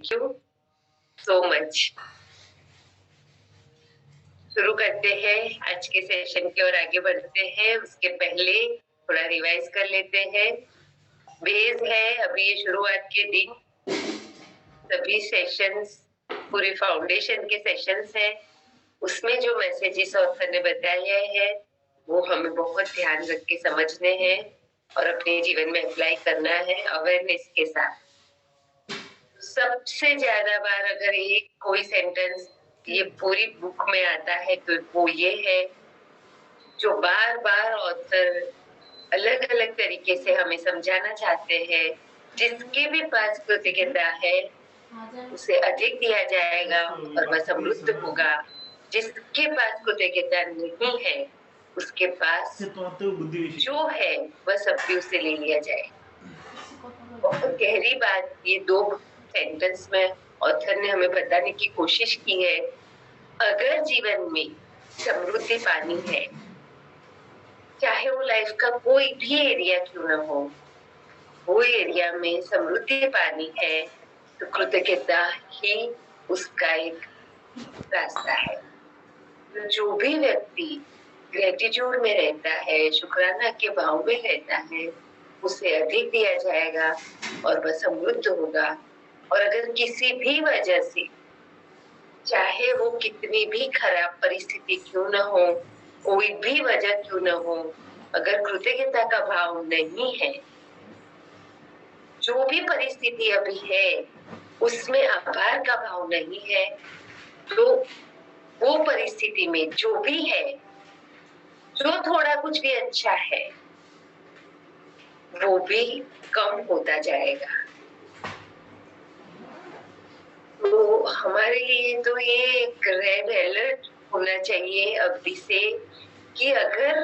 Thank you so much. शुरू करते हैं आज के सेशन की ओर आगे बढ़ते हैं। उसके पहले थोड़ा रिवाइज कर लेते हैं। बेस है अभी ये शुरुआत के दिन, सभी सेशंस पूरे फाउंडेशन के सेशंस हैं। उसमें जो मैसेजेस ऑथर ने बताए हैं वो हमें बहुत ध्यान रख के समझने हैं और अपने जीवन में अप्लाई करना है अवेयरनेस के साथ। सबसे ज्यादा बार अगर एक कोई सेंटेंस ये पूरी बुक में आता है तो वो ये है, जो बार बार ऑथर अलग अलग तरीके से हमें समझाना चाहते हैं। जिसके भी पास कृतज्ञता है उसे अधिक दिया जाएगा और वह समृद्ध होगा। जिसके पास कृतज्ञता नहीं है उसके पास जो है वह सब भी उससे ले लिया जाएगा। बहुत गहरी बात ये दो सेंटेंस में ऑथर ने हमें बताने की कोशिश की है। अगर जीवन में समृद्धि पानी है, चाहे वो लाइफ का कोई भी एरिया क्यों ना हो, वो एरिया में समृद्धि पानी है तो कृतज्ञता ही उसका एक रास्ता है। तो जो भी व्यक्ति ग्रेटिट्यूड में रहता है, शुक्राना के भाव में रहता है, उसे अधिक दिया जाएगा और वह समृद्ध होगा। और अगर किसी भी वजह से, चाहे वो कितनी भी खराब परिस्थिति क्यों न हो, कोई भी वजह क्यों न हो, अगर कृतज्ञता का भाव नहीं है, जो भी परिस्थिति अभी है उसमें आभार का भाव नहीं है, तो वो परिस्थिति में जो भी है, जो थोड़ा कुछ भी अच्छा है वो भी कम होता जाएगा। तो हमारे लिए तो ये एक रेड अलर्ट होना चाहिए अभी से कि अगर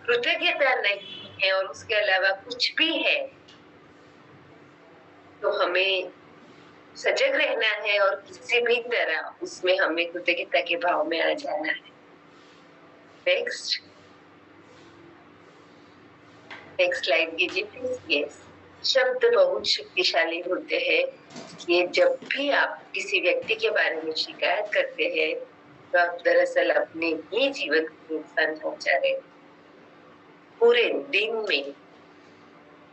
कृतज्ञता नहीं है और उसके अलावा कुछ भी है तो हमें सजग रहना है और किसी भी तरह उसमें हमें कृतज्ञता के भाव में आ जाना है। नेक्स्ट स्लाइड कीजिए प्लीज। यस, शब्द बहुत शक्तिशाली होते हैं। ये जब भी आप किसी व्यक्ति के बारे में शिकायत करते हैं तो आप दरअसल अपने ही जीवन को नुकसान पहुंचा रहे हैं। पूरे दिन में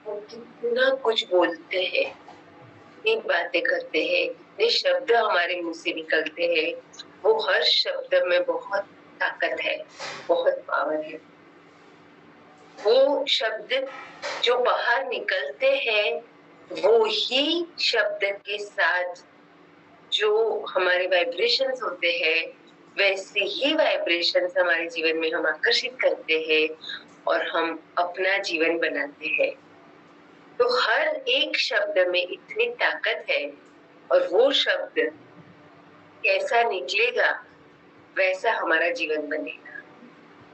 वो कितना कुछ बोलते हैं, कितनी बातें करते हैं, कितने शब्द हमारे मुंह से निकलते हैं, वो हर शब्द में बहुत ताकत है, बहुत पावर है। वो शब्द जो बाहर निकलते हैं वो ही शब्द के साथ जो हमारे वाइब्रेशंस होते हैं वैसे ही वाइब्रेशंस हमारे जीवन में हम आकर्षित करते हैं और हम अपना जीवन बनाते हैं। तो हर एक शब्द में इतनी ताकत है और वो शब्द कैसा निकलेगा वैसा हमारा जीवन बनेगा।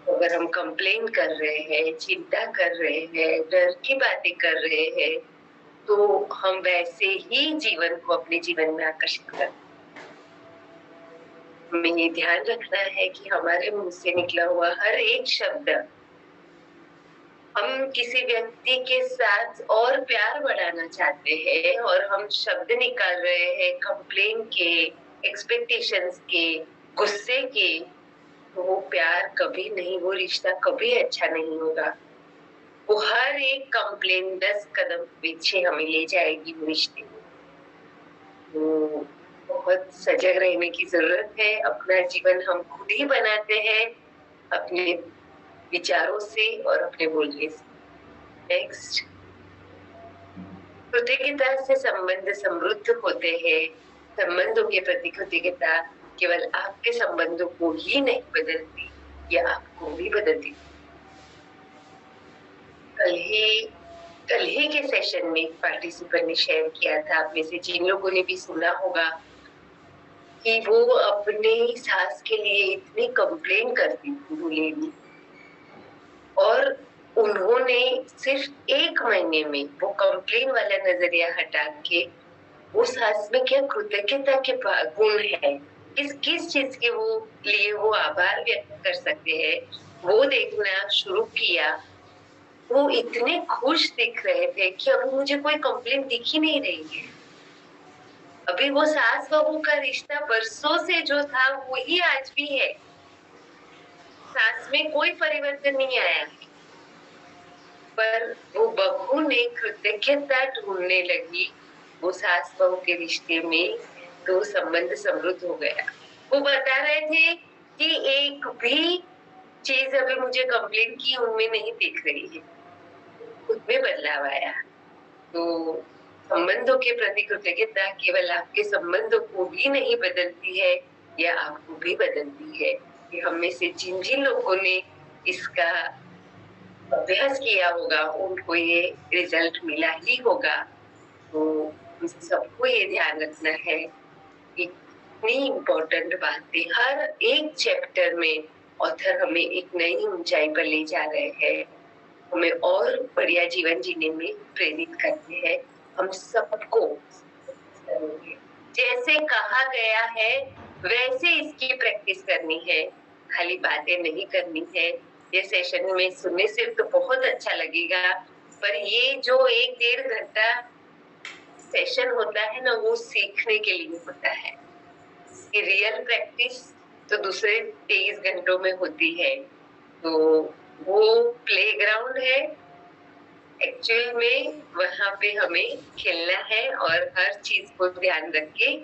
अगर हम कंप्लेन कर रहे हैं, चिंता कर रहे हैं, डर की बातें कर रहे हैं तो हम वैसे ही जीवन को अपने जीवन में आकर्षित करते हैं। हमें ये ध्यान रखना है कि हमारे मुंह से निकला हुआ हर एक शब्द, हम किसी व्यक्ति के साथ और प्यार बढ़ाना चाहते हैं और हम शब्द निकाल रहे हैं कंप्लेन के, एक्सपेक्टेशंस के, गुस्से के, तो वो प्यार कभी नहीं, वो रिश्ता कभी अच्छा नहीं होगा। वो हर एक कंप्लेन 10 कदम पीछे हमें ले जाएगी वो रिश्ते में। तो बहुत सजग रहने की जरूरत है। अपना जीवन हम खुद ही बनाते हैं अपने विचारों से और अपने बोलने से। नेक्स्ट, कृतज्ञता से संबंध समृद्ध होते हैं। संबंधों के प्रति कृतज्ञता केवल आपके संबंधों को ही नहीं बदलती, या आपको भी बदलती। कल ही के सेशन में पार्टिसिपेंट ने शेयर किया था, आप में से जिन लोगों ने भी सुना होगा, कि वो अपने सास के लिए इतनी कंप्लेन करती थी वो लेडी, और उन्होंने सिर्फ 1 महीने में वो कंप्लेन वाला नजरिया हटा के वो सास में क्या कृतज्ञता के गुण है, किस किस चीज के वो लिए वो आभार व्यक्त कर सकते हैं, वो देखना शुरू किया। वो इतने खुश दिख रहे थे कि अब मुझे कोई कंप्लेन दिख ही नहीं रही है। अभी वो सास बहू का रिश्ता बरसों से जो था वही आज भी है। सास में कोई परिवर्तन नहीं आया है, पर वो बहू ने कृतज्ञता ढूंढने लगी वो सास बहू के रिश्ते में, तो संबंध समृद्ध हो गया। वो बता रहे थे कि एक भी चीज अभी मुझे कंप्लेन की उनमें नहीं दिख रही है, खुद में बदलाव आया। तो संबंधों के प्रति कृतज्ञता केवल आपके संबंधों को भी नहीं बदलती है, या आपको भी बदलती है। कि हम में से जिन जिन लोगों ने इसका अभ्यास किया होगा उनको ये रिजल्ट मिला ही होगा। तो हम सबको ये ध्यान रखना है कि इतनी इम्पोर्टेंट बातें हर एक चैप्टर में ऑथर हमें एक नई ऊंचाई पर ले जा रहे हैं, हमें और बढ़िया जीवन जीने में प्रेरित करते हैं। हम सबको जैसे कहा गया है वैसे इसकी प्रैक्टिस करनी है, खाली बातें नहीं करनी है। ये सेशन में सुनने से तो बहुत अच्छा लगेगा, पर ये जो 1-1.5 घंटा सेशन होता है ना, वो सीखने के लिए होता है। ये रियल प्रैक्टिस तो दूसरे 23 घंटों में होती है। तो वो प्लेग्राउंड है एक्चुअल में, वहां पे हमें खेलना है और हर चीज को ध्यान रख के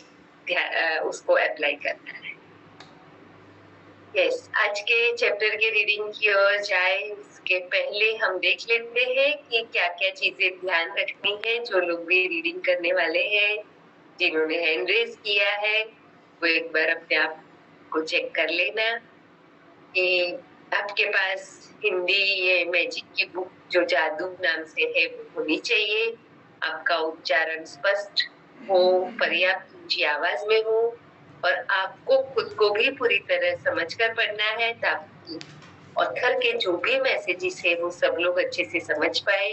उसको अप्लाई करना है। यस, आज के चैप्टर के रीडिंग की ओर जाए उसके पहले हम देख लेते हैं कि क्या क्या चीजें ध्यान रखनी है। जो लोग भी रीडिंग करने वाले हैं, जिन्होंने हैंड रेज किया है, वो एक बार अपने आप को चेक कर लेना कि आपके पास हिंदी ये मैजिक की बुक जो जादू नाम से है वो होनी चाहिए। आपका उच्चारण स्पष्ट हो, पर्याप्त ऊंची आवाज में हो, और आपको खुद को भी पूरी तरह समझकर पढ़ना है ताकि ऑथर के जो भी मैसेजेस है वो सब लोग अच्छे से समझ पाए।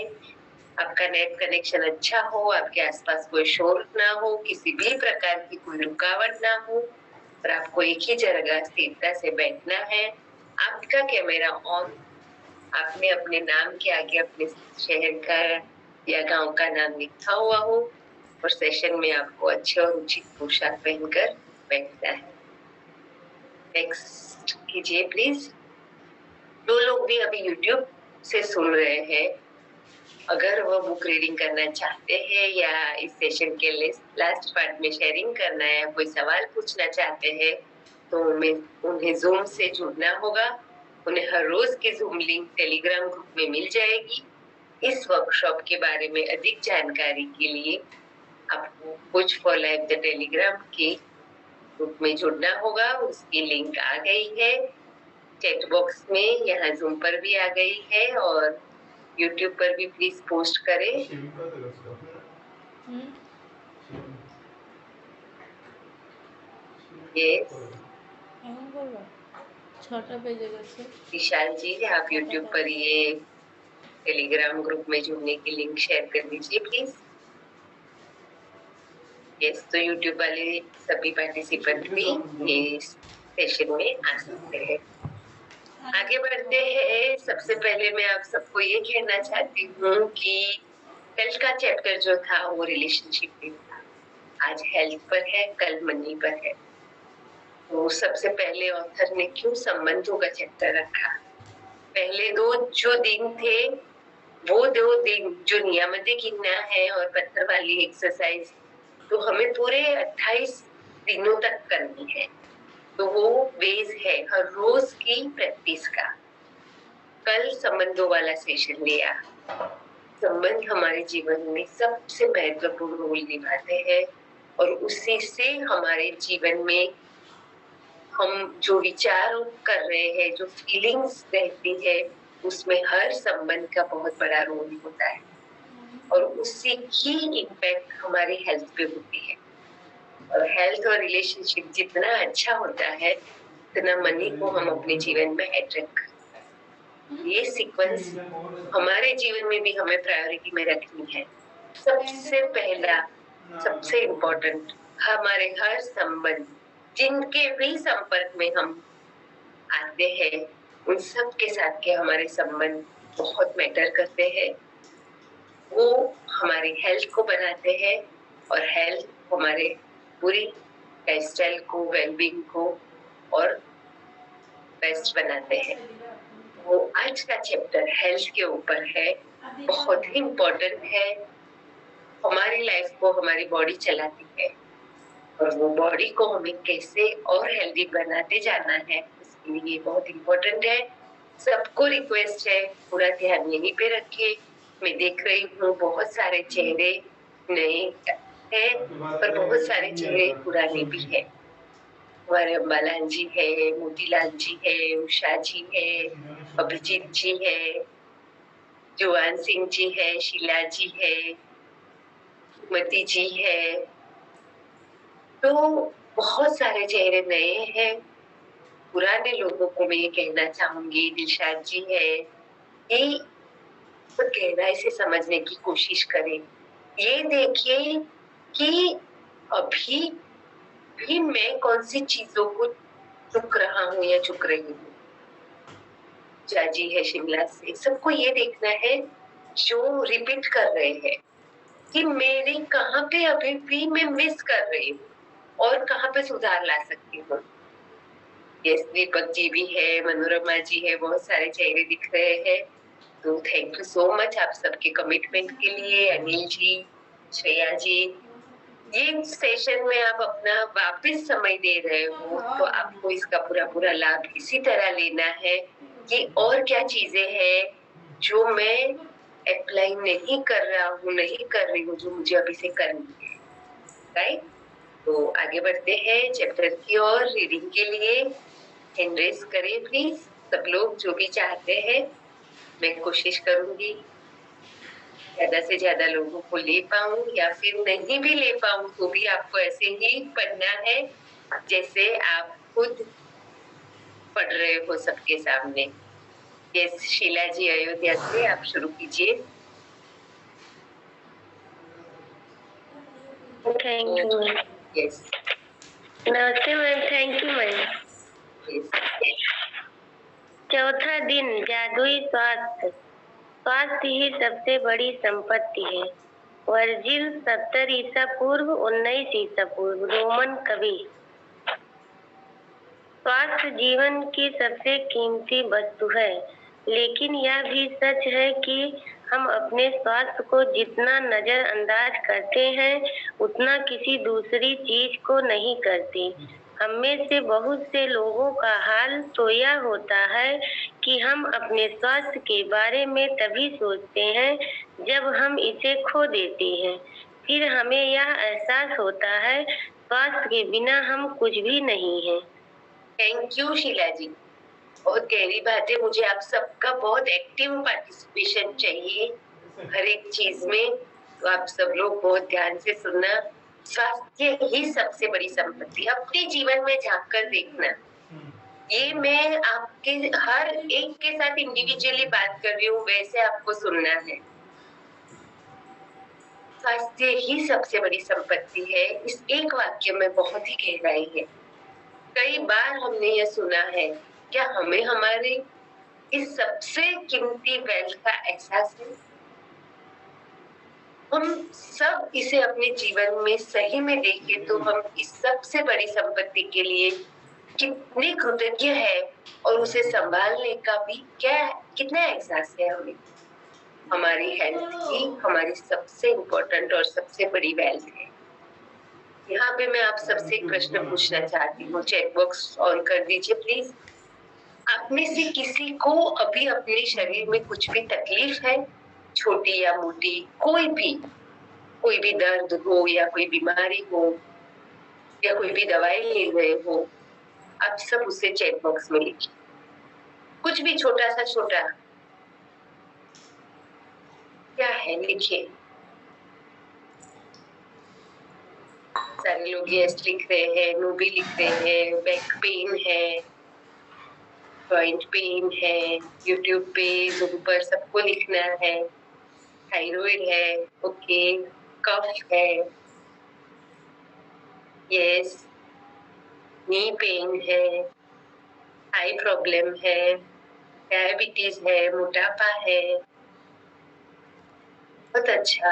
आपका नेट कनेक्शन अच्छा हो, आपके आसपास कोई शोर ना हो, किसी भी प्रकार की कोई रुकावट ना हो, और आपको एक ही जगह स्थिरता से बैठना है। आपका कैमरा ऑन, आपने अपने नाम के आगे अपने शहर का या गांव का नाम लिखा हुआ हो, और सेशन में आपको अच्छे और उचित पोशाक पहनकर बैठना है। नेक्स्ट कीजिए प्लीज। जो लोग भी अभी YouTube से सुन रहे हैं, अगर वो बुक रीडिंग करना चाहते हैं या इस सेशन के लास्ट पार्ट में शेयरिंग करना है, कोई सवाल पूछना चाहते हैं, तो उन्हें जूम से जुड़ना होगा। उन्हें हर रोज की जूम लिंक टेलीग्राम ग्रुप में मिल जाएगी। इस वर्कशॉप के बारे में अधिक जानकारी के लिए आपको कुछ फॉर लाइफ द टेलीग्राम के ग्रुप में जुड़ना होगा। उसकी लिंक आ गई है चैट बॉक्स में, यहाँ जूम पर भी आ गई है, और यूट्यूब पर भी प्लीज पोस्ट करें। यस, विशाल जी आप यूट्यूब पर ये टेलीग्राम ग्रुप में जुड़ने की लिंक शेयर कर दीजिए प्लीज। यस, तो यूट्यूब वाले सभी पार्टिसिपेंट भी ये सेशन में आ सकते हैं। आगे बढ़ते हैं। सबसे पहले मैं आप सबको ये कहना चाहती हूँ कि कल का चैप्टर जो था वो रिलेशनशिप पे था, आज हेल्थ पर है, कल मनी पर है। तो सबसे पहले ऑथर ने क्यों संबंधों का चैप्टर रखा? पहले दो जो दिन थे, वो 2 दिन जो नियामतें गिनना है और पत्थर वाली एक्सरसाइज, तो हमें पूरे 28 दिनों तक करनी है। तो वो वेज है हर रोज की प्रैक्टिस का। कल संबंधों वाला सेशन लिया। संबंध हमारे जीवन में सबसे महत्वपूर्ण रोल निभाते हैं, और उसी से हमारे जीवन में हम जो विचार कर रहे हैं, जो फीलिंग्स रहती है, उसमें हर संबंध का बहुत बड़ा रोल होता है, और उसी की इम्पैक्ट हमारी हेल्थ पे होती है। और हेल्थ और रिलेशनशिप जितना अच्छा होता है, उतना मनी को हम अपने जीवन में अट्रैक्ट करते हैं। ये सीक्वेंस हमारे जीवन में भी हमें प्रायोरिटी में रखनी है। सबसे पहला, सबसे इम्पोर्टेंट, हमारे हर संबंध जिनके भी संपर्क में हम आते हैं, उन सब के साथ के हमारे संबंध बहुत मैटर करते हैं। वो हमारी हेल्थ को बनाते हैं, और हेल्थ हमारे पूरी लाइफस्टाइल को, वेलबींग को और बेस्ट बनाते हैं। वो आज का चैप्टर हेल्थ के ऊपर है, बहुत ही इम्पोर्टेंट है। हमारी लाइफ को हमारी बॉडी चलाती है और वो बॉडी को हमें कैसे और हेल्दी बनाते जाना है, उसके लिए बहुत इम्पोर्टेंट है। सबको रिक्वेस्ट है पूरा ध्यान यहीं पे रखे। मैं देख रही हूँ बहुत सारे चेहरे नए हैं पर बहुत सारे चेहरे पुराने भी है। हमारे अम्बालाल जी है, मोतीलाल जी है, उषा जी है, अभिजीत जी है, जुआन सिंह जी है, शीला जी है, मती जी है। तो बहुत सारे चेहरे नए हैं। पुराने लोगों को मैं ये कहना चाहूंगी, दिलशाद जी है, कि तो गहराई से समझने की कोशिश करें। ये देखिए कि अभी भी मैं कौन सी चीजों को चुक रहा हूँ या चुक रही हूँ। जाजी है शिमला से, सबको ये देखना है जो रिपीट कर रहे हैं कि मेरी कहाँ पे अभी भी मैं मिस कर रही हूँ और कहाँ पे सुधार ला सकती हूँ। यस, दीपक जी भी है, मनोरमा जी है, बहुत सारे चेहरे दिख रहे हैं। तो थैंक यू सो मच आप सबके कमिटमेंट के लिए। अनिल जी, श्रेया जी, ये सेशन में आप अपना वापस समय दे रहे हो तो आपको इसका पूरा पूरा लाभ इसी तरह लेना है कि और क्या चीजें हैं जो मैं अप्लाई नहीं कर रहा हूँ, नहीं कर रही हूँ, जो मुझे अभी से करनी है। राइट, तो आगे बढ़ते हैं चैप्टर की ओर। रीडिंग के लिए हैंड रेज करें प्लीज सब लोग जो भी चाहते हैं। मैं कोशिश करूंगी ज्यादा से ज्यादा लोगों को ले पाऊं, या फिर नहीं भी ले पाऊं तो भी आपको ऐसे ही पढ़ना है जैसे आप खुद पढ़ रहे हो सबके सामने। यस, शीला जी अयोध्या से आप शुरू कीजिए। Thank you. यस, नमस्ते मैम, थैंक यू मैम। चौथा दिन, जादुई स्वास्थ्य। स्वास्थ्य ही सबसे बड़ी संपत्ति है। वर्जिल 70 ईसा पूर्व 19 ईसा पूर्व, रोमन कवि। स्वास्थ्य जीवन की सबसे कीमती वस्तु है, लेकिन यह भी सच है कि हम अपने स्वास्थ्य को जितना नजरअंदाज करते हैं उतना किसी दूसरी चीज को नहीं करते। हम में से बहुत से लोगों का हाल तो यह होता है कि हम अपने स्वास्थ्य के बारे में तभी सोचते हैं जब हम इसे खो देते हैं। फिर हमें यह एहसास होता है स्वास्थ्य के बिना हम कुछ भी नहीं हैं। थैंक यू शीला जी, बहुत गहरी बात है। मुझे आप सबका बहुत एक्टिव पार्टिसिपेशन चाहिए हर एक चीज में। तो आप सब लोग बहुत ध्यान से सुनना। स्वास्थ्य ही सबसे बड़ी संपत्ति, अपने जीवन में झांक कर देखना। ये मैं आपके हर एक के साथ इंडिविजुअली बात कर रही हूँ, वैसे आपको सुनना है। स्वास्थ्य ही सबसे बड़ी संपत्ति है, इस एक वाक्य में बहुत ही गहराई है। कई बार हमने यह सुना है, क्या हमें हमारे इस सबसे कीमती वेल्थ का एहसास है? हम सब इसे अपने जीवन में सही में देखें तो हम इस सबसे बड़ी संपत्ति के लिए कितने कृतज्ञ है और उसे संभालने का भी कितना एहसास है हमें। हमारी हेल्थ ही हमारी सबसे इम्पोर्टेंट और सबसे बड़ी वेल्थ है। यहाँ पे मैं आप सबसे एक प्रश्न पूछना चाहती हूँ, चैट बॉक्स ऑन कर दीजिए प्लीज। आप में से किसी को अभी अपने शरीर में कुछ भी तकलीफ है, छोटी या मोटी, कोई भी दर्द हो या कोई बीमारी हो या कोई भी दवाई ले रहे हो, आप सब उसे चैट बॉक्स में लिखिए। कुछ भी छोटा सा छोटा क्या है लिखिए। सारे लोग यस लिख रहे हैं, नो भी लिख रहे हैं, बैक पेन है, जॉइंट पेन है, यूट्यूब पे ऊपर सबको लिखना है, थायराइड है, ओके, कफ है, यस, नी पेन है, हाई प्रॉब्लम है, डायबिटीज है, मोटापा है। बहुत अच्छा।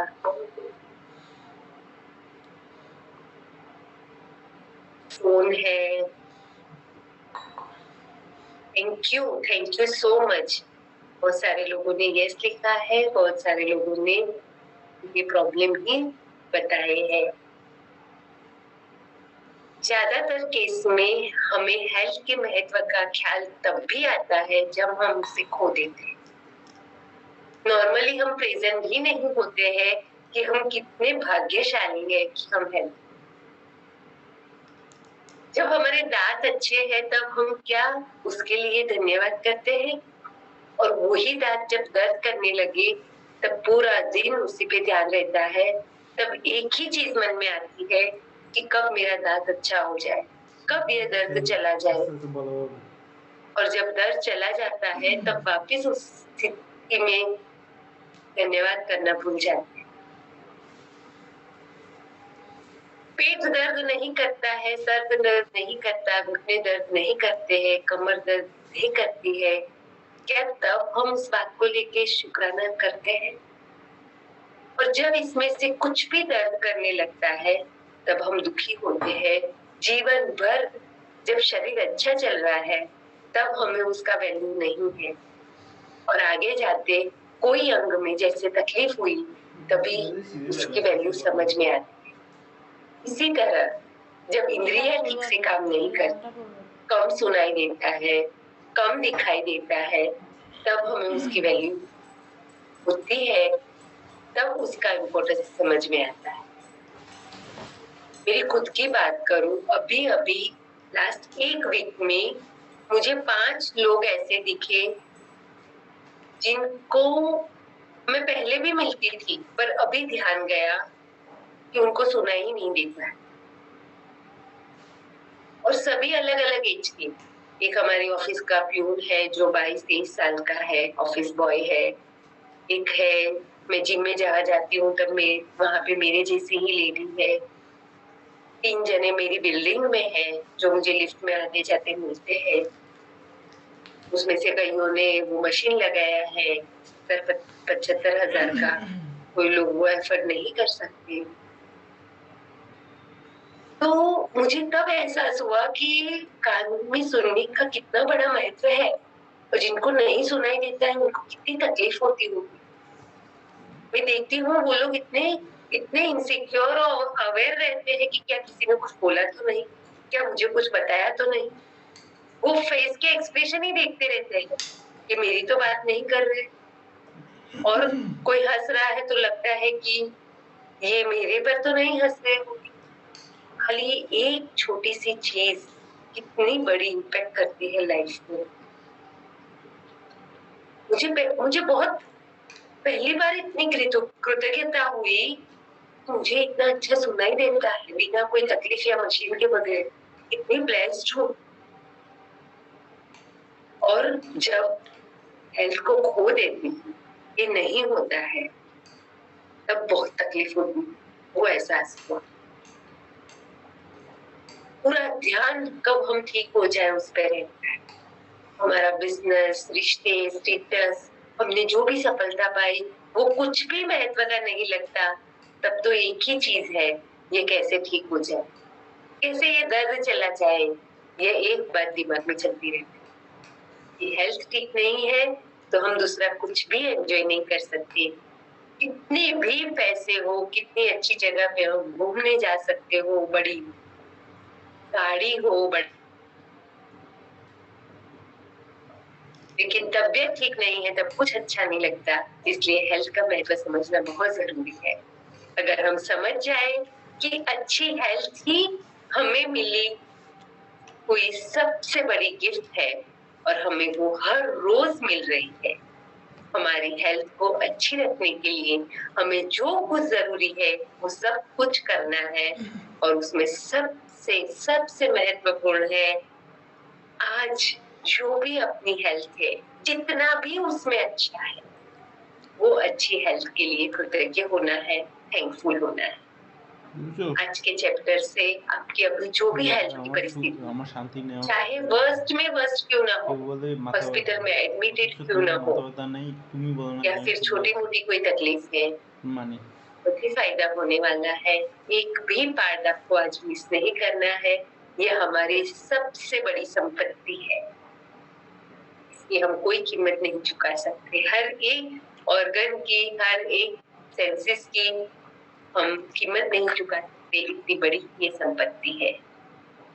फोन है। Thank you so much. बहुत सारे लोगों ने यस लिखा है, बहुत सारे लोगों ने ये प्रॉब्लम ही बताए हैं। ज्यादातर केस में हमें हेल्थ के महत्व का ख्याल तब भी आता है जब हम उसे खो देते हैं। नॉर्मली हम प्रेजेंट ही नहीं होते हैं कि हम कितने भाग्यशाली हैं कि हम हैं। जब हमारे दांत अच्छे हैं तब हम क्या उसके लिए धन्यवाद करते हैं, और वही दांत जब दर्द करने लगे तब पूरा दिन उसी पे ध्यान रहता है। तब एक ही चीज मन में आती है कि कब मेरा दांत अच्छा हो जाए, कब ये दर्द चला जाए। और जब दर्द चला जाता है तब वापस उस स्थिति में धन्यवाद करना भूल जाते हैं। पेट दर्द नहीं करता है, सर दर्द नहीं करता, घुटने दर्द नहीं करते हैं, कमर दर्द नहीं करती है, क्या तब हम उस बात को लेके शुक्राना करते हैं? और जब इसमें से कुछ भी दर्द करने लगता है तब हम दुखी होते हैं। जीवन भर जब शरीर अच्छा चल रहा है तब हमें उसका वैल्यू नहीं है, और आगे जाते कोई अंग में जैसे तकलीफ हुई तभी उसकी वैल्यू समझ में आती है। इसी तरह जब इंद्रियां ठीक से काम नहीं करती, कम सुनाई देता है, कम दिखाई देता है, तब हमें उसकी वैल्यू होती है, तब उसका इम्पोर्टेंस समझ में आता है। मेरी खुद की बात करूं, अभी अभी लास्ट एक वीक में मुझे 5 लोग ऐसे दिखे जिनको मैं पहले भी मिलती थी, पर अभी ध्यान गया कि उनको सुनाई ही नहीं देता है। और सभी अलग अलग एज के। एक हमारी ऑफिस का प्यून है जो 22-23 साल का है, ऑफिस बॉय है। एक है, मैं जिम में जहाँ जाती हूँ तब मैं वहां पे मेरे जैसी ही लेडी है। 3 जने मेरी बिल्डिंग में है जो मुझे लिफ्ट में आते जाते मिलते हैं। उसमें से कईयों ने वो मशीन लगाया है 75,000 का। कोई लोग वो एफर्ट नहीं कर सकते। तो मुझे तब एहसास हुआ कि कान में सुनने का कितना बड़ा महत्व है, और जिनको नहीं सुनाई देता है उनको कितनी तकलीफ होती होगी। मैं देखती हूँ वो लोग इतने इतने इनसिक्योर और अवेयर रहते हैं कि क्या किसी ने कुछ बोला तो नहीं, क्या मुझे कुछ बताया तो नहीं। वो फेस के एक्सप्रेशन ही देखते रहते हैं कि मेरी तो बात नहीं कर रहे, और कोई हंस रहा है तो लगता है कि ये मेरे पर तो नहीं हंस रहे होंगे। खाली एक छोटी सी चीज कितनी बड़ी इम्पैक्ट करती है लाइफ में। मुझे बहुत पहली बार इतनी कृतज्ञता हुई, मुझे इतना अच्छा सुनाई देता है बिना कोई तकलीफ या मशीन के बगैर। इतनी ब्लेस्ड हूँ। और जब हेल्थ को खो देती हूँ, ये नहीं होता है, तब बहुत तकलीफ होती, वो एहसास हुआ। पूरा ध्यान कब हम ठीक हो जाए उस पर रहता है। हमारा बिजनेस, रिश्ते, स्टेटस, हमने जो भी सफलता पाई वो कुछ भी महत्व का नहीं लगता। तब तो एक ही चीज है, ये कैसे ठीक हो जाए, कैसे ये दर्द चला जाए। ये एक बात दिमाग में चलती रहती है कि हेल्थ ठीक नहीं है तो हम दूसरा कुछ भी एंजॉय नहीं कर सकते। कितने भी पैसे हो, कितनी अच्छी जगह पे हो, घूमने जा सकते हो, बड़ी गाड़ी हो, लेकिन तबीयत ठीक नहीं है तब कुछ अच्छा नहीं लगता। इसलिए हेल्थ का महत्व समझना बहुत जरूरी है। अगर हम समझ जाए कि अच्छी हेल्थ ही हमें मिली हुई सबसे बड़ी गिफ्ट है, और हमें वो हर रोज मिल रही है। हमारी हेल्थ को अच्छी रखने के लिए हमें जो कुछ जरूरी है वो सब कुछ करना है, और उसमें सबसे महत्वपूर्ण है आज जो भी अपनी हेल्थ है, जितना भी उसमें अच्छा है, वो अच्छी हेल्थ के लिए कृतज्ञ होना है, थैंकफुल होना है। आज के चैप्टर से आपकी अभी जो भी हेल्थ की परिस्थिति, चाहे वर्स्ट में वर्स्ट क्यों ना हो, हॉस्पिटल में एडमिटेड क्यों ना हो, या फिर छोटी मोटी कोई तकलीफ है, बहुत ही फायदा होने वाला है। एक भी पार्ट आपको आज मिस नहीं करना है। ये हमारी सबसे बड़ी संपत्ति है, ये हम कोई कीमत नहीं चुका सकते। हर एक ऑर्गन की, हर एक सेंसेस की हम कीमत नहीं चुका सकते, इतनी बड़ी ये संपत्ति है।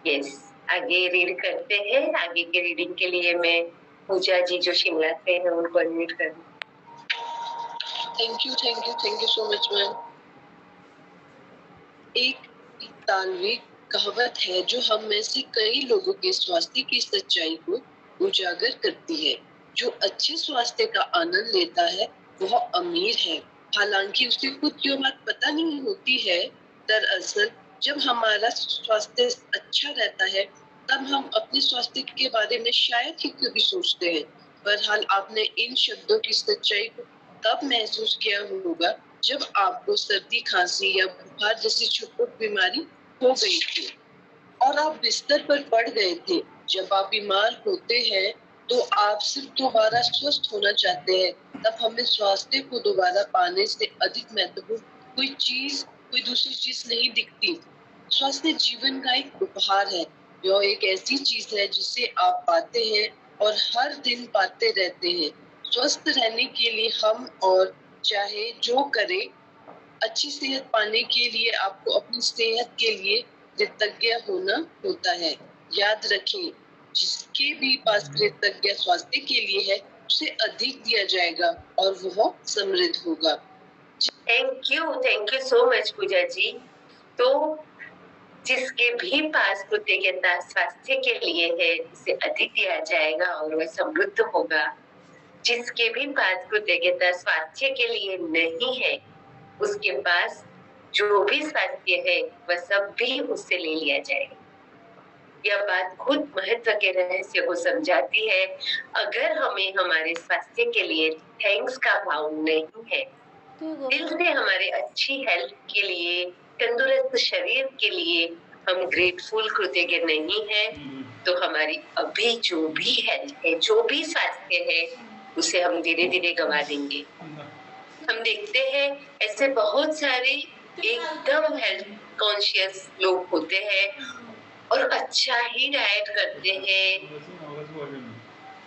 यस, आगे रीड करते हैं। आगे के रीडिंग के लिए मैं पूजा जी जो शिमला से हैं उनको अनम्यूट कर दूं। Thank you so much ma'am. एक इतालवी कहावत है जो हम में से कई लोगों के स्वास्थ्य की सच्चाई को उजागर करती है। जो अच्छे स्वास्थ्य का आनंद लेता है वह अमीर है, हालांकि उसे खुद ये बात पता नहीं होती है। दरअसल जब हमारा स्वास्थ्य अच्छा रहता है तब हम अपने स्वास्थ्य के बारे में शायद ही कभी सोचते हैं। बहरहाल आपने इन शब्दों की सच्चाई को तब महसूस किया होगा जब आपको सर्दी, खांसी या बुखार जैसी छुटपुट बीमारी हो गई थी और आप बिस्तर पर पड़ गए थे। जब आप बीमार होते हैं तो आप सिर्फ दोबारा स्वस्थ होना चाहते हैं। तब हमें स्वास्थ्य को दोबारा पाने से अधिक महत्वपूर्ण कोई दूसरी चीज नहीं दिखती। स्वास्थ्य जीवन का एक उपहार है। यह एक ऐसी चीज है जिसे आप पाते हैं और हर दिन पाते रहते हैं। स्वस्थ रहने के लिए हम और चाहे जो करे, अच्छी सेहत पाने के लिए आपको अपनी सेहत के लिए कृतज्ञ होना होता है। याद रखें, जिसके भी पास कृतज्ञ स्वास्थ्य के लिए है उसे अधिक दिया जाएगा और वह समृद्ध होगा। थैंक यू सो मच पूजा जी। तो जिसके भी पास कृतज्ञता स्वास्थ्य के लिए है उसे अधिक दिया जाएगा और वह समृद्ध होगा। जिसके भी पास कृतज्ञता स्वास्थ्य के लिए नहीं है उसके पास जो भी स्वास्थ्य है वह सब भी उससे ले लिया जाएगा। यह बात खुद महत्व के रहस्य को समझाती है। अगर हमें हमारे स्वास्थ्य के लिए थैंक्स का भाव नहीं है, दिल से हमारे अच्छी हेल्थ के लिए, तंदुरुस्त शरीर के लिए हम ग्रेटफुल कृतज्ञ नहीं है तो हमारी अभी जो भी हेल्थ है, जो भी स्वास्थ्य है उसे हम धीरे धीरे गवा देंगे। हम देखते हैं ऐसे बहुत सारे एकदम हेल्थ कॉन्शियस लोग होते हैं और अच्छा ही डाइट करते हैं,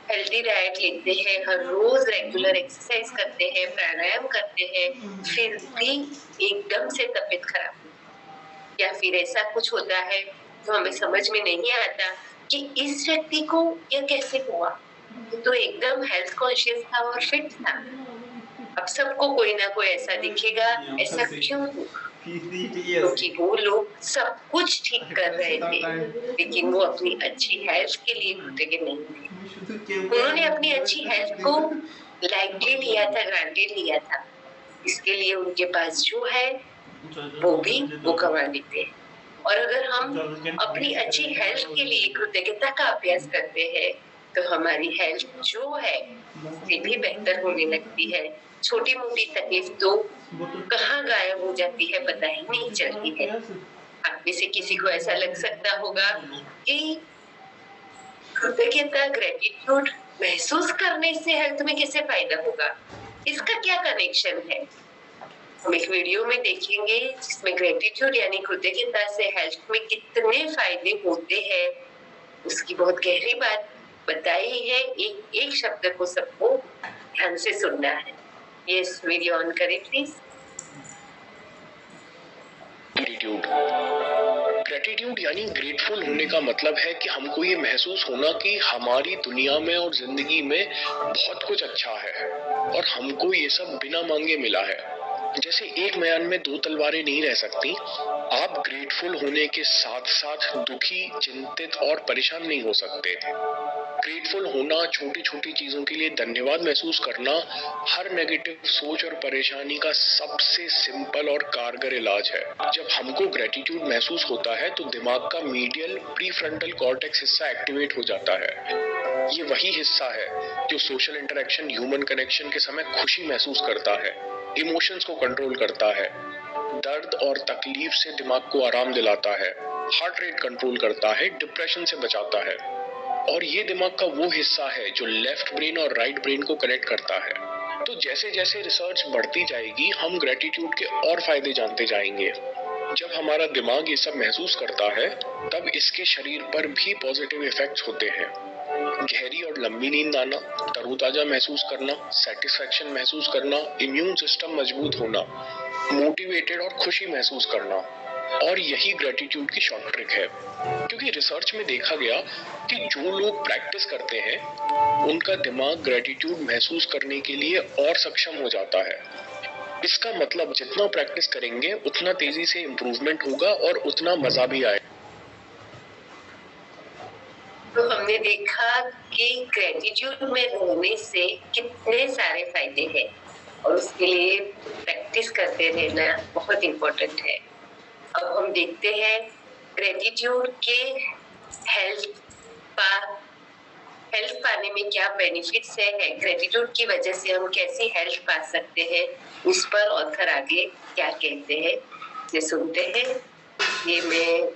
हेल्दी डाइट लेते हैं, हर रोज रेगुलर एक्सरसाइज करते हैं, प्राणायाम करते हैं, फिर भी एकदम से तबीयत खराब या फिर ऐसा कुछ होता है तो हमें समझ में नहीं आता कि इस व्यक्ति को यह कैसे हुआ। तो एकदम हेल्थ कॉन्शियस था और फिट था। अब सबको कोई ना कोई ऐसा दिखेगा, ऐसा क्यों हुआ? क्योंकि वो लोग सब कुछ ठीक कर रहे थे लेकिन वो अपनी अच्छी हेल्थ के लिए कृतज्ञ नहीं थे। उन्होंने अपनी अच्छी हेल्थ को लाइटली लिया था, ग्रांटेड लिया था। इसके लिए उनके पास जो है वो भी वो गंवा देते हैं। और अगर हम अपनी अच्छी हेल्थ के लिए कृतज्ञता का अभ्यास करते हैं तो हमारी हेल्थ जो है उससे भी बेहतर होने लगती है। छोटी मोटी तकलीफ तो कहाँ गायब हो जाती है पता ही नहीं चलती है। आप में से किसी को ऐसा लग सकता होगा कि कृतज्ञता, ग्रेटिट्यूड महसूस करने से हेल्थ में कैसे फायदा होगा, इसका क्या कनेक्शन है? हम एक वीडियो में देखेंगे जिसमें ग्रेटिट्यूड यानी कृतज्ञता से हेल्थ में कितने फायदे होते हैं उसकी बहुत गहरी बात बताई है। एक एक शब्द को सबको ध्यान से सुनना है। यस, वीडियो ऑन करें प्लीज। ग्रेटिट्यूड यानी ग्रेटफुल होने का मतलब है कि हमको ये महसूस होना कि हमारी दुनिया में और जिंदगी में बहुत कुछ अच्छा है और हमको ये सब बिना मांगे मिला है। जैसे एक म्यान में दो तलवारें नहीं रह सकती, आप ग्रेटफुल होने के साथ साथ दुखी, चिंतित और परेशान नहीं हो सकते। ग्रेटफुल होना, छोटी छोटी चीजों के लिए धन्यवाद महसूस करना हर नेगेटिव सोच और परेशानी का सबसे सिंपल और कारगर इलाज है। जब हमको ग्रेटिट्यूड महसूस होता है तो दिमाग का मीडियल प्रीफ्रंटल कॉर्टेक्स हिस्सा एक्टिवेट हो जाता है। ये वही हिस्सा है जो सोशल इंटरेक्शन, ह्यूमन कनेक्शन के समय खुशी महसूस करता है, इमोशंस को कंट्रोल करता है, दर्द और तकलीफ से दिमाग को आराम दिलाता है, हार्ट रेट कंट्रोल करता है, डिप्रेशन से बचाता है। और ये दिमाग का वो हिस्सा है जो लेफ्ट ब्रेन और राइट ब्रेन को कनेक्ट करता है। तो जैसे जैसे रिसर्च बढ़ती जाएगी हम ग्रेटिट्यूड के और फायदे जानते जाएंगे। जब हमारा दिमाग ये सब महसूस करता है तब इसके शरीर पर भी पॉजिटिव इफेक्ट्स होते हैं। गहरी और लंबी नींद आना, तरोताजा महसूस करना, सेटिस्फैक्शन महसूस करना, इम्यून सिस्टम मजबूत होना, मोटिवेटेड और खुशी महसूस करना। और यही ग्रेटिट्यूड की शॉर्ट ट्रिक है, क्योंकि रिसर्च में देखा गया कि जो लोग प्रैक्टिस करते हैं उनका दिमाग ग्रेटिट्यूड महसूस करने के लिए और सक्षम हो जाता है। इसका मतलब जितना प्रैक्टिस करेंगे उतना तेजी से इम्प्रूवमेंट होगा और उतना मजा भी आएगा। तो हमने देखा कि ग्रेटिट्यूड में रहने से कितने सारे फायदे हैं और उसके लिए प्रैक्टिस करते रहना बहुत इम्पोर्टेंट है। अब हम देखते हैं ग्रेटिट्यूड के हेल्थ पाने में क्या बेनिफिट्स है, ग्रेटिट्यूड की वजह से हम कैसी हेल्थ पा सकते हैं, उस पर ऑथर आगे क्या कहते हैं ये सुनते हैं। ये मैं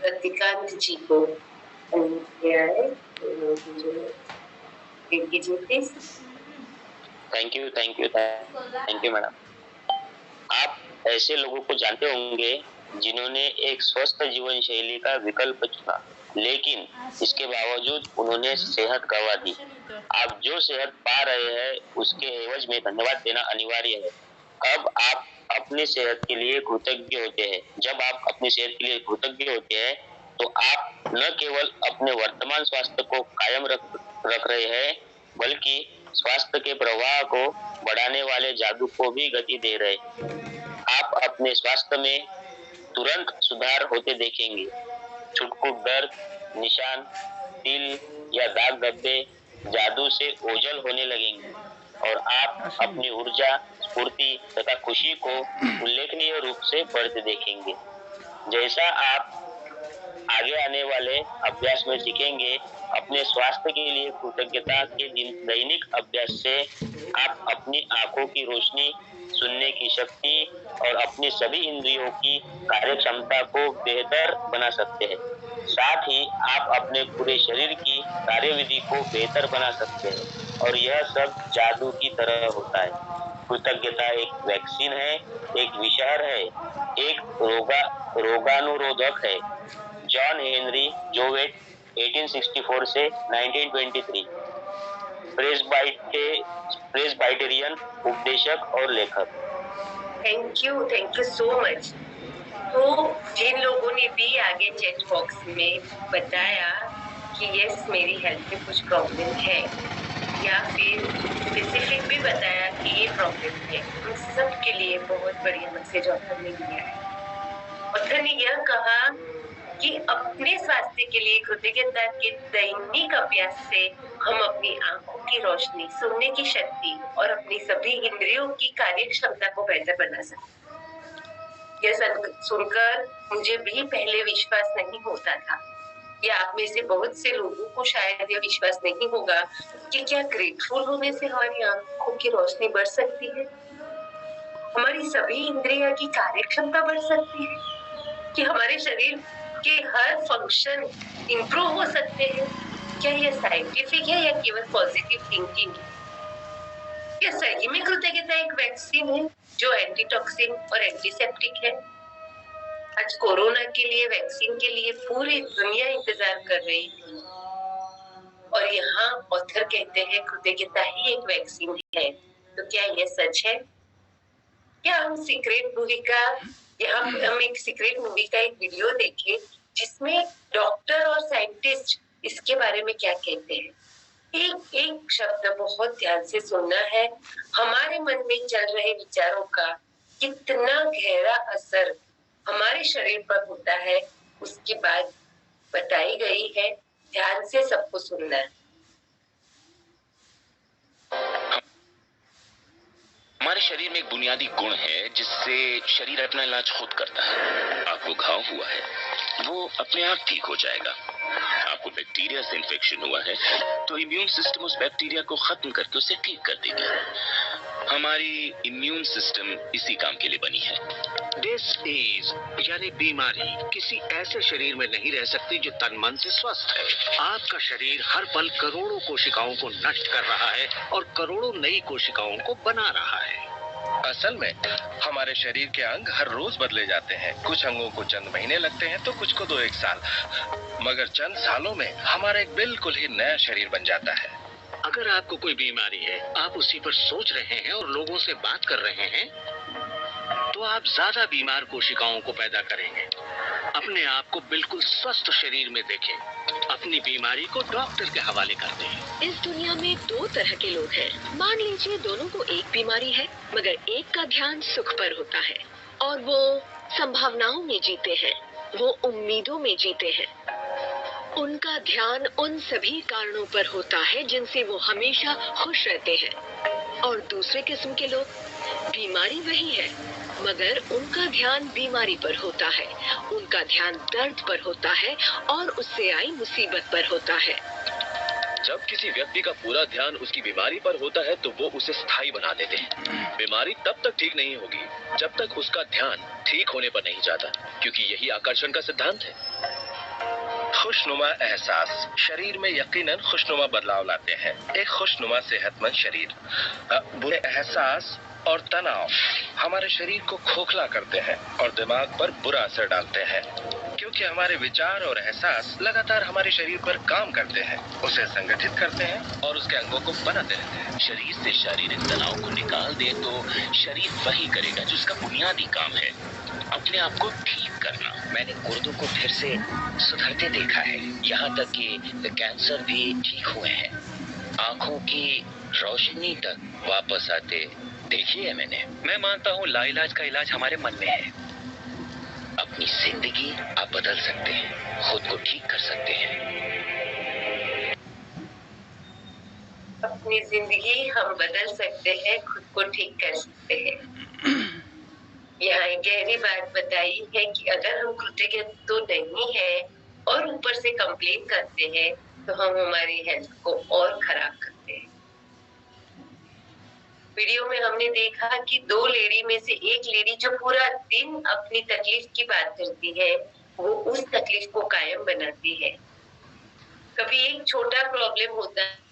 रतिकांत जी को थैंक यू मैडम। आप ऐसे लोगों को जानते होंगे जिन्होंने एक स्वस्थ जीवन शैली का विकल्प चुना, लेकिन इसके बावजूद उन्होंने सेहत गंवा दी। आप जो सेहत पा रहे हैं उसके एवज में धन्यवाद देना अनिवार्य है। अब आप अपनी सेहत के लिए कृतज्ञ होते हैं। जब आप अपनी सेहत के लिए कृतज्ञ होते हैं तो आप न केवल अपने वर्तमान स्वास्थ्य को कायम रख रहे हैं, बल्कि स्वास्थ्य के प्रवाह को बढ़ाने वाले जादू को भी गति दे रहे। आप अपने स्वास्थ्य में तुरंत सुधार होते देखेंगे। छुटपुट दर्द, निशान, तिल या दाग धब्बे जादू से ओझल होने लगेंगे और आप अपनी ऊर्जा, स्फूर्ति तथा खुशी को उल्लेखनीय रूप से बढ़ते देखेंगे। जैसा आप आगे आने वाले अभ्यास में सीखेंगे, अपने स्वास्थ्य के लिए कृतज्ञता के दैनिक अभ्यास से आप अपनी आंखों की रोशनी, सुनने की शक्ति और अपनी सभी इंद्रियों की कार्य क्षमता को बेहतर बना सकते हैं। साथ ही आप अपने पूरे शरीर की कार्यविधि को बेहतर बना सकते हैं और यह सब जादू की तरह होता है। कृतज्ञता एक वैक्सीन है, एक विषहर है, एक रोगानुरोधक है। जॉन हेनरी जोवेट 1864 से 1923 प्रेस्बाइटेरियन उपदेशक और लेखक। Thank you so much. तो जिन लोगों ने भी आगे चैट बॉक्स में बताया कि यस मेरी हेल्थ में कुछ प्रॉब्लम है या फिर स्पेसिफिक भी बताया कि ये प्रॉब्लम है, उन सब के लिए बहुत बढ़िया मैसेज ऑथर ने दिया है। ऑथर ने यह कहा कि अपने स्वास्थ्य के लिए कृतज्ञता के दैनिक अभ्यास से हम अपनी आंखों की रोशनी, सुनने की शक्ति और अपनी सभी इंद्रियों की कार्य क्षमता को बेहतर बना सकते। यह सुनकर मुझे भी पहले विश्वास नहीं होता था, या आप में से बहुत से लोगों को शायद यह विश्वास नहीं होगा कि क्या ग्रेटफुल होने से हमारी आंखों की रोशनी बढ़ सकती है, हमारी सभी इंद्रियों की कार्य क्षमता बढ़ सकती है, कि हमारे शरीर के हर फंक्शन इंप्रूव हो सकते हैं। क्या यह साइंटिफिक है या केवल पॉजिटिव थिंकिंग? क्या सही में कृतज्ञता एक वैक्सीन है जो एंटीटॉक्सिन और एंटीसेप्टिक है? आज कोरोना के लिए वैक्सीन के लिए पूरी दुनिया इंतजार कर रही थी और यहाँ ऑथर कहते हैं कृतज्ञता ही एक वैक्सीन है। तो क्या यह सच है? क्या हम एक सीक्रेट मूवी का एक वीडियो देखे जिसमें डॉक्टर और साइंटिस्ट इसके बारे में क्या कहते हैं। एक एक शब्द बहुत ध्यान से सुनना है। हमारे मन में चल रहे विचारों का कितना गहरा असर हमारे शरीर पर होता है उसकी बात बताई गई है। ध्यान से सबको सुनना है। हमारे शरीर में एक बुनियादी गुण है जिससे शरीर अपना इलाज खुद करता है। आपको घाव हुआ है, वो अपने आप ठीक हो जाएगा। आपको बैक्टीरिया से इन्फेक्शन हुआ है तो इम्यून सिस्टम उस बैक्टीरिया को खत्म करके उसे ठीक कर देगा। हमारी इम्यून सिस्टम इसी काम के लिए बनी है। डिसीज यानी बीमारी किसी ऐसे शरीर में नहीं रह सकती जो तन मन से स्वस्थ है। आपका शरीर हर पल करोड़ों कोशिकाओं को नष्ट कर रहा है और करोड़ों नई कोशिकाओं को बना रहा है। असल में हमारे शरीर के अंग हर रोज बदले जाते हैं। कुछ अंगों को चंद महीने लगते हैं तो कुछ को 2-1 साल, मगर चंद सालों में हमारा एक बिल्कुल ही नया शरीर बन जाता है। अगर आपको कोई बीमारी है, आप उसी पर सोच रहे हैं और लोगों से बात कर रहे हैं, तो आप ज्यादा बीमार कोशिकाओं को पैदा करेंगे। अपने आप को बिल्कुल स्वस्थ शरीर में देखें। अपनी बीमारी को डॉक्टर के हवाले कर दें। इस दुनिया में 2 तरह के लोग हैं। मान लीजिए दोनों को एक बीमारी है, मगर एक का ध्यान सुख पर होता है और वो संभावनाओं में जीते हैं, वो उम्मीदों में जीते हैं। उनका ध्यान उन सभी कारणों पर होता है जिनसे वो हमेशा खुश रहते हैं। और दूसरे किस्म के लोग, बीमारी वही है, मगर उनका ध्यान बीमारी पर होता है, उनका ध्यान दर्द पर होता है और उससे आई मुसीबत पर होता है। जब किसी व्यक्ति का पूरा ध्यान उसकी बीमारी पर होता है तो वो उसे स्थायी बना देते हैं। बीमारी तब तक ठीक नहीं होगी जब तक उसका ध्यान ठीक होने पर नहीं जाता, क्योंकि यही आकर्षण का सिद्धांत है। खुशनुमा एहसास शरीर में यकीनन खुशनुमा बदलाव लाते हैं। एक खुशनुमा सेहतमंद शरीर। बुरे एहसास और तनाव हमारे शरीर को खोखला करते हैं और दिमाग पर बुरा असर डालते हैं, क्योंकि हमारे विचार और एहसास लगातार हमारे शरीर पर काम करते हैं, उसे संगठित करते हैं और उसके अंगों को बनाते रहते हैं। शरीर से शारीरिक तनाव को निकाल दे तो शरीर वही करेगा जो उसका बुनियादी काम है, अपने आप को ठीक करना। मैंने गुर्दों को फिर से सुधरते देखा है, यहाँ तक कि कैंसर भी ठीक हुए हैं। आंखों की रोशनी तक वापस आते देखी है मैंने। मैं मानता हूँ लाइलाज का इलाज हमारे मन में है। अपनी जिंदगी आप बदल सकते हैं, खुद को ठीक कर सकते हैं। अपनी जिंदगी हम बदल सकते हैं, खुद को ठीक कर सकते हैं। यहाँ एक गहरी बात बताई है कि अगर हम कृतज्ञ तो नहीं है और ऊपर से कंप्लेन करते हैं तो हम हमारी हेल्थ को और खराब करते हैं। वीडियो में हमने देखा कि 2 लेडी में से एक लेडी जो पूरा दिन अपनी तकलीफ की बात करती है, वो उस तकलीफ को कायम बनाती है। कभी एक छोटा प्रॉब्लम होता है